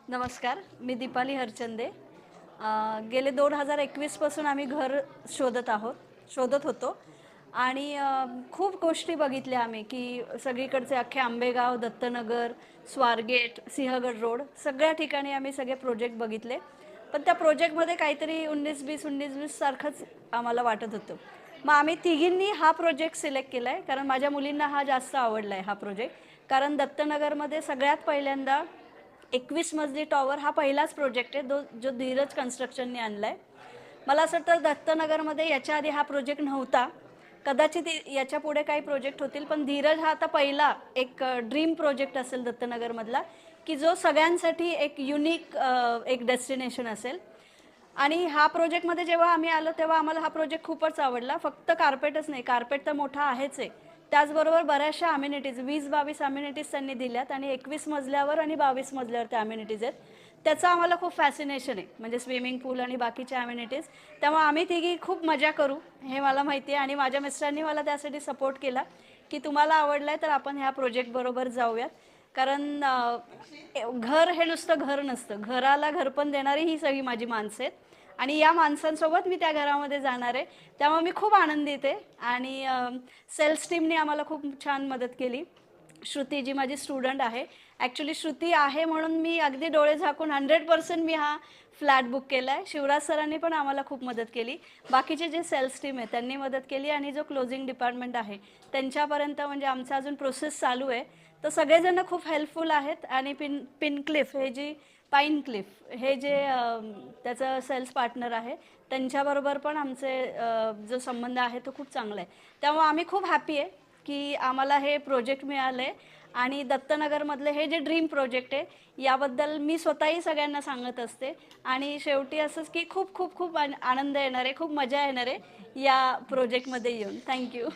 नमस्कार, मी दीपाली हरचंदे. गेले 2021 पासून आम्ही घर शोधत होतो आणि खूप गोष्टी बघितल्या आम्ही, की सगळीकडचे अख्खे आंबेगाव, दत्तनगर, स्वारगेट, सिंहगड रोड सगळ्या ठिकाणी आम्ही सगळे प्रोजेक्ट बघितले. पण त्या प्रोजेक्टमध्ये काहीतरी 19-20, 19-20 सारखंच आम्हाला वाटत होतं. मग आम्ही तिघींनी हा प्रोजेक्ट सिलेक्ट केला आहे, कारण माझ्या मुलींना हा जास्त आवडला आहे हा प्रोजेक्ट. कारण दत्तनगरमध्ये सगळ्यात पहिल्यांदा 21 मजली टॉवर हा पहिलाच प्रोजेक्ट आहे जो धीरज कन्स्ट्रक्शनने आणला आहे. मला असं वाटतं दत्तनगरमध्ये याच्या आधी हा प्रोजेक्ट नव्हता. कदाचित याच्या पुढे काही प्रोजेक्ट होतील, पण धीरज हा आता पहिला एक ड्रीम प्रोजेक्ट असेल दत्तनगरमधला, की जो सगळ्यांसाठी एक युनिक एक डेस्टिनेशन असेल. आणि हा प्रोजेक्टमध्ये जेव्हा आम्ही आलो तेव्हा आम्हाला हा प्रोजेक्ट खूपच आवडला. फक्त कार्पेटच नाही, कार्पेट तर मोठा आहेच आहे. त्याचबरोबर बऱ्याचशा अम्युनिटीज 20-22 अम्युनिटीज त्यांनी दिल्यात आणि 21 मजल्यावर आणि 22 मजल्यावर त्या अम्युनिटीज आहेत. त्याचं आम्हाला खूप फॅसिनेशन आहे, म्हणजे स्विमिंग पूल आणि बाकीच्या अम्युनिटीज. त्यामुळे आम्ही तिघी खूप मजा करू हे मला माहिती आहे आणि माझ्या मिस्टरांनी मला त्यासाठी सपोर्ट केला, की तुम्हाला आवडलं आहे तर आपण ह्या प्रोजेक्टबरोबर जाऊयात. कारण घर हे नुसतं घर नसतं, घराला घरपण देणारी ही सगळी माझी माणसं आहेत आणि या माणसांसोबत मी त्या घरामध्ये जाणार आहे. त्यामुळे मी खूप आनंदित आहे आणि सेल्स टीमने आम्हाला खूप छान मदत केली. श्रुती जी माझी स्टुडंट आहे, ॲक्च्युली श्रुती आहे म्हणून मी अगदी डोळे झाकून 100% मी हा फ्लॅट बुक केला आहे. शिवराज सरांनी पण आम्हाला खूप मदत केली. बाकीचे जे सेल्स टीम आहे त्यांनी मदत केली आणि जो क्लोजिंग डिपार्टमेंट आहे त्यांच्यापर्यंत, म्हणजे आमचा अजून प्रोसेस चालू आहे. तर सगळेजण खूप हेल्पफुल आहेत आणि पिनक्लिफ हे जी पाईन क्लिफ हे जे त्याचं सेल्स पार्टनर आहे त्यांच्याबरोबर पण आमचे जो संबंध आहे तो खूप चांगला आहे. त्यामुळे आम्ही खूप हॅपी आहे की आम्हाला हे प्रोजेक्ट मिळालं आहे आणि दत्तनगरमधले हे जे ड्रीम प्रोजेक्ट आहे याबद्दल मी स्वतःही सगळ्यांना सांगत असते. आणि शेवटी असंच की खूप खूप खूप आनंद येणार आहे, खूप मजा येणार आहे या प्रोजेक्टमध्ये येऊन. थँक्यू.